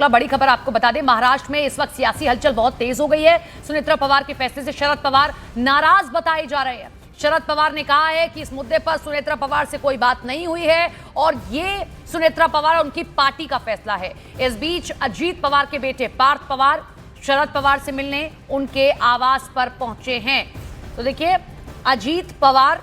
बड़ी खबर आपको बता दें, महाराष्ट्र में इस वक्त सियासी हलचल बहुत तेज हो गई है। सुनेत्रा पवार के फैसले से शरद पवार नाराज बताए जा रहे हैं। शरद पवार ने कहा है कि इस मुद्दे पर सुनेत्रा पवार से कोई बात नहीं हुई है और ये सुनेत्रा पवार और उनकी पार्टी का फैसला है। इस बीच अजीत पवार के बेटे पार्थ पवार शरद पवार से मिलने उनके आवास पर पहुंचे हैं। तो देखिए, अजीत पवार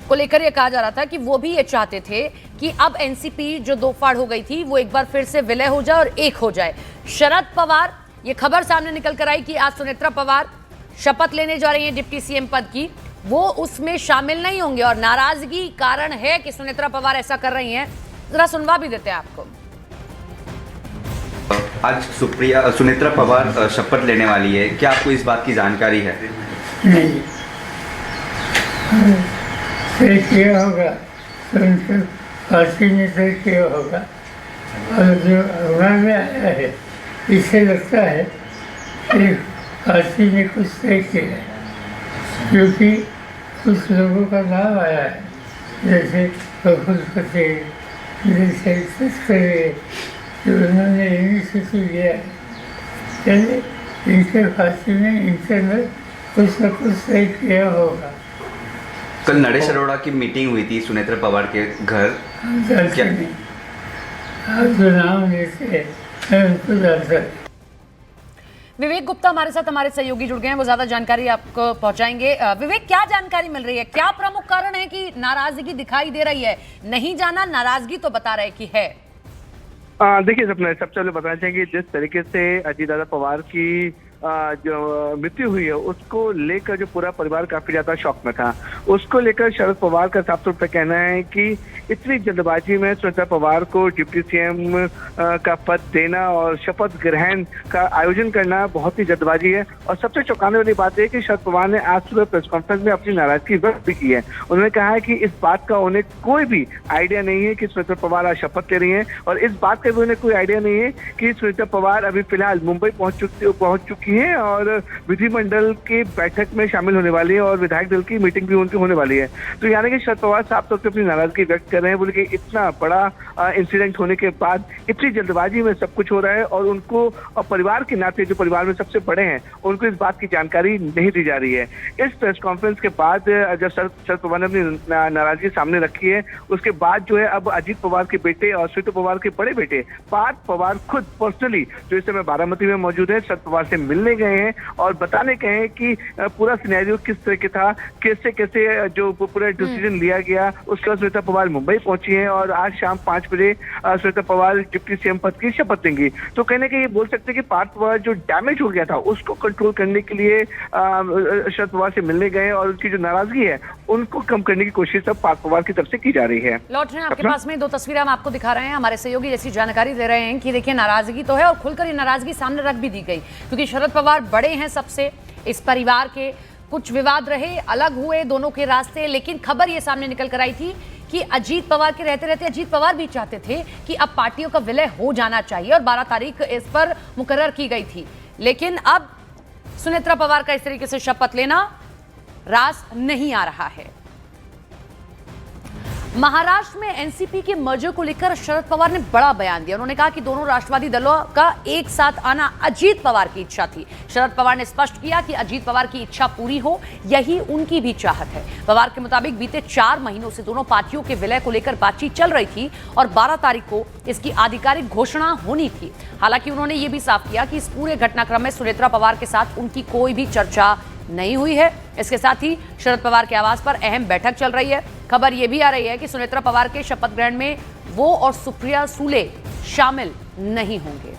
को लेकर यह कहा जा रहा था कि वो भी ये चाहते थे कि अब एनसीपी जो दो फाड़ हो गई थी वो एक बार फिर से विलय हो जाए और एक हो जाए। शरद पवार, ये खबर सामने निकल कर आई कि आज सुनेत्रा पवार शपथ लेने जा रही हैं डिप्टी सीएम पद की, वो उसमें शामिल नहीं होंगे और नाराजगी कारण है कि सुनेत्रा पवार ऐसा कर रही हैं। जरा सुनवा भी देते हैं आपको। आज सुनेत्रा पवार शपथ लेने वाली है, क्या आपको इस बात की जानकारी है? नहीं, तय किया होगा तो उनके पार्टी ने तय किया होगा और जो अखबार में आया है इससे लगता है कि पार्टी ने कुछ तय किया है, क्योंकि कुछ लोगों का नाम आया है, जैसे प्रफुल्ल पटेल, जैसे तस्करे, जो उन्होंने इनिशिएटिव लिया है। चलिए, इनके पार्टी ने इंटरनल कुछ न कुछ तय किया होगा। कल नरेश अरोड़ा की मीटिंग हुई थी सुनेत्रा पवार के घर, क्या आप जो नाम लेते हैं मैं उनको जानता। विवेक गुप्ता हमारे साथ हमारे सहयोगी जुड़ गए हैं, वो ज्यादा जानकारी आपको पहुंचाएंगे। विवेक, क्या जानकारी मिल रही है? क्या प्रमुख कारण है कि नाराजगी दिखाई दे रही है? नहीं जाना, नाराजगी तो बता रहे कि है। देखिए, सबसे पहले बताना चाहेंगे जिस तरीके से अजीत दादा पवार की जो मृत्यु हुई है उसको लेकर जो पूरा परिवार काफी ज्यादा शॉक में था। उसको लेकर शरद पवार का साफ तौर पर कहना है कि इतनी जल्दबाजी में सुनेत्रा पवार को डिप्टी सीएम का पद देना और शपथ ग्रहण का आयोजन करना बहुत ही जल्दबाजी है। और सबसे चौंकाने वाली बात है कि शरद पवार ने आज सुबह प्रेस कॉन्फ्रेंस में अपनी नाराजगी व्यक्त भी की है। उन्होंने कहा है कि इस बात का उन्हें कोई भी आइडिया नहीं है कि सुनेत्रा पवार आज शपथ ले रही है और इस बात का भी उन्हें कोई आइडिया नहीं है कि सुनेत्रा पवार अभी फिलहाल मुंबई पहुंच चुकी है और विधिमंडल की बैठक में शामिल होने वाली है और विधायक दल की मीटिंग भी उनकी होने वाली है। तो यानी कि शरद पवार साफ तौर पर अपनी नाराजगी व्यक्त कर रहे हैं, बोले कि इतना बड़ा इंसिडेंट होने के बाद इतनी जल्दबाजी में सब कुछ हो रहा है और उनको और परिवार के नाते जो परिवार में सबसे बड़े हैं उनको इस बात की जानकारी नहीं दी जा रही है। इस प्रेस कॉन्फ्रेंस के बाद जब शरद पवार ने अपनी नाराजगी सामने रखी है, उसके बाद जो है अब अजीत पवार के बेटे और सुनेत्रा पवार के बड़े बेटे पार्थ पवार खुद पर्सनली जो इस समय बारामती में मौजूद है, शरद पवार से मिलने गए हैं और बताने गए हैं कि पूरा सिनेरियो किस तरह के था, कैसे कैसे जो पूरा डिसीजन लिया गया। उसके बाद सुनेत्रा पवार मुंबई पहुंची हैं और आज शाम 5 बजे सुनेत्रा पवार डिप्टी सीएम पद की शपथ लेंगी। तो कहने के ये बोल सकते हैं कि पार्थ पवार जो डैमेज हो गया था उसको कंट्रोल करने के लिए शरद पवार से मिलने गए और उनकी जो नाराजगी है उनको कम करने की कोशिश अब पार्थ पवार की तरफ से की जा रही है। लौट रहे हैं आपके पास में दो तस्वीरें हम आपको दिखा रहे हैं। हमारे सहयोगी जैसी जानकारी दे रहे हैं कि देखिए, नाराजगी तो है और खुलकर ये नाराजगी सामने रख भी दी गई, क्योंकि शरद पवार बड़े हैं सबसे इस परिवार के। कुछ विवाद रहे, अलग हुए दोनों के रास्ते, लेकिन खबर ये सामने निकल कर आई थी कि अजीत पवार के रहते रहते अजीत पवार भी चाहते थे कि अब पार्टियों का विलय हो जाना चाहिए और 12 तारीख इस पर मुकर्रर की गई थी। लेकिन अब सुनेत्रा पवार का इस तरीके से शपथ लेना रास नहीं आ रहा है। महाराष्ट्र में एनसीपी के मर्जर को लेकर शरद पवार ने बड़ा बयान दिया। उन्होंने कहा कि दोनों राष्ट्रवादी दलों का एक साथ आना अजीत पवार की इच्छा थी। शरद पवार ने स्पष्ट किया कि अजीत पवार की इच्छा पूरी हो, यही उनकी भी चाहत है। पवार के मुताबिक बीते 4 महीनों से दोनों पार्टियों के विलय को लेकर बातचीत चल रही थी और 12 तारीख को इसकी आधिकारिक घोषणा होनी थी। हालांकि उन्होंने ये भी साफ किया कि इस पूरे घटनाक्रम में सुनेत्रा पवार के साथ उनकी कोई भी चर्चा नहीं हुई है। इसके साथ ही शरद पवार के आवास पर अहम बैठक चल रही है। खबर यह भी आ रही है कि सुनेत्रा पवार के शपथ ग्रहण में वो और सुप्रिया सुले शामिल नहीं होंगे।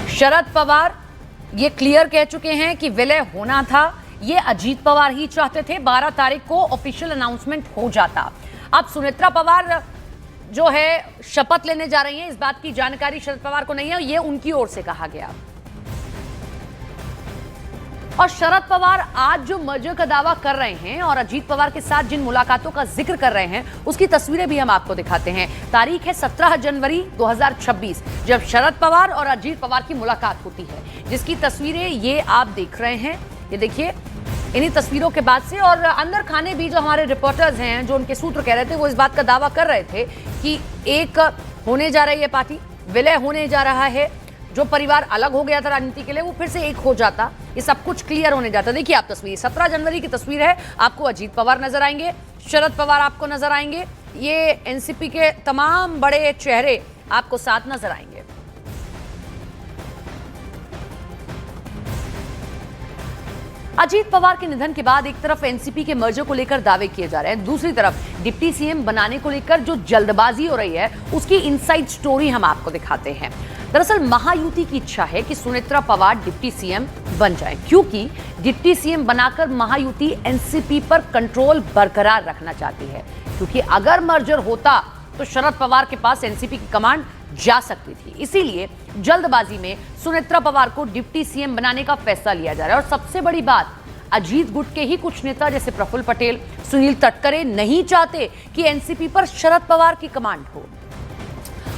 शरद पवार ये क्लियर कह चुके हैं कि विलय होना था, ये अजीत पवार ही चाहते थे। 12 तारीख को ऑफिशियल अनाउंसमेंट हो जाता। अब सुनेत्रा पवार जो है शपथ लेने जा रही हैं, इस बात की जानकारी शरद पवार को नहीं है, ये उनकी ओर से कहा गया। और शरद पवार आज जो मर्जर का दावा कर रहे हैं और अजीत पवार के साथ जिन मुलाकातों का जिक्र कर रहे हैं उसकी तस्वीरें भी हम आपको दिखाते हैं। तारीख है 17 जनवरी 2026, जब शरद पवार और अजीत पवार की मुलाकात होती है, जिसकी तस्वीरें ये आप देख रहे हैं। ये देखिए, इन्हीं तस्वीरों के बाद से। और अंदर खाने भी जो हमारे रिपोर्टर्स हैं, जो उनके सूत्र कह रहे थे, वो इस बात का दावा कर रहे थे कि एक होने जा रही है पार्टी, विलय होने जा रहा है। जो परिवार अलग हो गया था राजनीति के लिए, वो फिर से एक हो जाता, ये सब कुछ क्लियर होने जाता। देखिए आप तस्वीर, 17 जनवरी की तस्वीर है। आपको अजीत पवार नजर आएंगे, शरद पवार आपको नजर आएंगे, ये एनसीपी के तमाम बड़े चेहरे आपको साथ नजर आएंगे। अजीत पवार के निधन के बाद एक तरफ एनसीपी के मर्जर को लेकर दावे किए जा रहे हैं, दूसरी तरफ डिप्टी सीएम बनाने को लेकर जो जल्दबाजी हो रही है, उसकी इनसाइड स्टोरी हम आपको दिखाते हैं। दरअसल महायुति की इच्छा है कि सुनेत्रा पवार डिप्टी सीएम बन जाए, क्योंकि डिप्टी सीएम बनाकर महायुति एनसीपी पर कंट्रोल बरकरार रखना चाहती है। क्योंकि अगर मर्जर होता तो शरद पवार के पास एनसीपी की कमांड जा सकती थी। इसीलिए जल्दबाजी में सुनेत्रा पवार को डिप्टी सीएम बनाने का फैसला लिया जा रहा है। और सबसे बड़ी बात, अजीत गुट के ही कुछ नेता जैसे प्रफुल्ल पटेल, सुनील तटकरे नहीं चाहते कि एनसीपी पर शरद पवार की कमांड हो।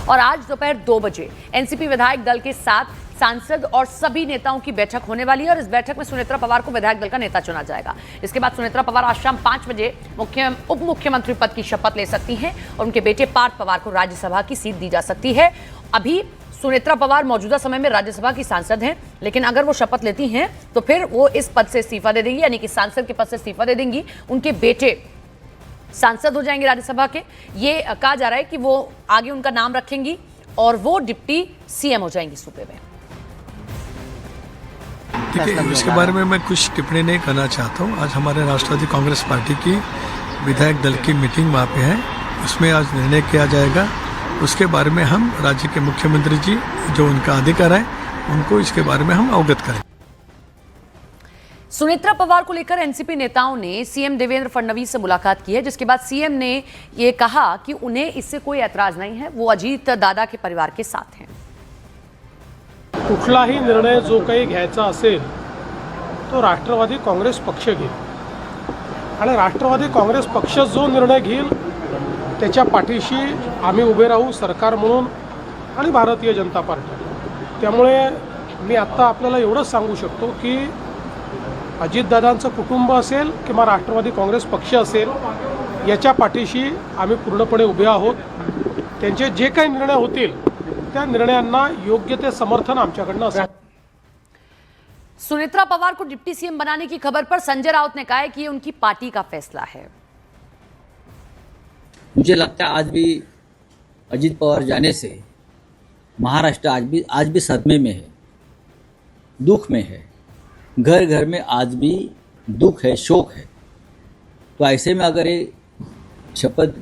और आज दोपहर 2 बजे एनसीपी विधायक दल के साथ सांसद और सभी नेताओं की बैठक होने वाली है। और इस बैठक में सुनेत्रा पवार को विधायक दल का नेता चुना जाएगा। इसके बाद सुनेत्रा पवार आज शाम 5 बजे उप मुख्यमंत्री पद की शपथ ले सकती हैं और उनके बेटे पार्थ पवार को राज्यसभा की सीट दी जा सकती है। अभी सुनेत्रा पवार मौजूदा समय में राज्यसभा की सांसद हैं, लेकिन अगर वो शपथ लेती हैं तो फिर वो इस पद से इस्तीफा दे देंगी, यानी कि सांसद के पद से इस्तीफा दे देंगी। उनके बेटे सांसद हो जाएंगे राज्यसभा के। ये कहा जा रहा है कि वो आगे उनका नाम रखेंगी और वो डिप्टी सीएम हो जाएंगी सूबे में। देखिए, इसके बारे में मैं कुछ टिप्पणी नहीं करना चाहता हूँ। आज हमारे राष्ट्रवादी कांग्रेस पार्टी की विधायक दल की मीटिंग वहाँ पे है, उसमें आज निर्णय किया जाएगा। उसके बारे में हम राज्य के मुख्यमंत्री जी, जो उनका अधिकार है, उनको इसके बारे में हम अवगत करें। सुनेत्रा पवार को लेकर एनसीपी नेताओं ने सीएम देवेंद्र फडणवीस से मुलाकात की है, जिसके बाद सीएम ने ये कहा कि उन्हें इससे कोई ऐतराज नहीं है, वो अजीत दादा के परिवार के साथ हैं। कुठलाही निर्णय जो काही घ्यायचा असेल तो राष्ट्रवादी काँग्रेस पक्ष घेईल आणि राष्ट्रवादी काँग्रेस पक्ष जो निर्णय घेईल त्याच्या पाठीशी आम्ही उभे राहू, सरकार म्हणून आणि भारतीय जनता पार्टी। त्यामुळे मी आत्ता आपल्याला एवढंच सांगू शकतो की अजितदादांचं कुटुंब असेल किंवा राष्ट्रवादी काँग्रेस पक्ष असेल, याच्या पाठीशी आम्ही पूर्णपणे उभे आहोत। त्यांचे जे काही निर्णय होतील त्या निर्णयांना योग्य ते समर्थन आमच्याकडनं असेल। सुनेत्रा पवार को डिप्टी सीएम बनाने की खबर पर संजय राउत ने कहा है कि ये उनकी पार्टी का फैसला है। मुझे लगता है आज भी अजीत पवार जाने से महाराष्ट्र आज भी सदमे में है, दुख में है। घर घर में आज भी दुख है, शोक है। तो ऐसे में अगर ये शपथ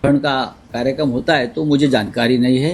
ग्रहण का कार्यक्रम होता है तो मुझे जानकारी नहीं है।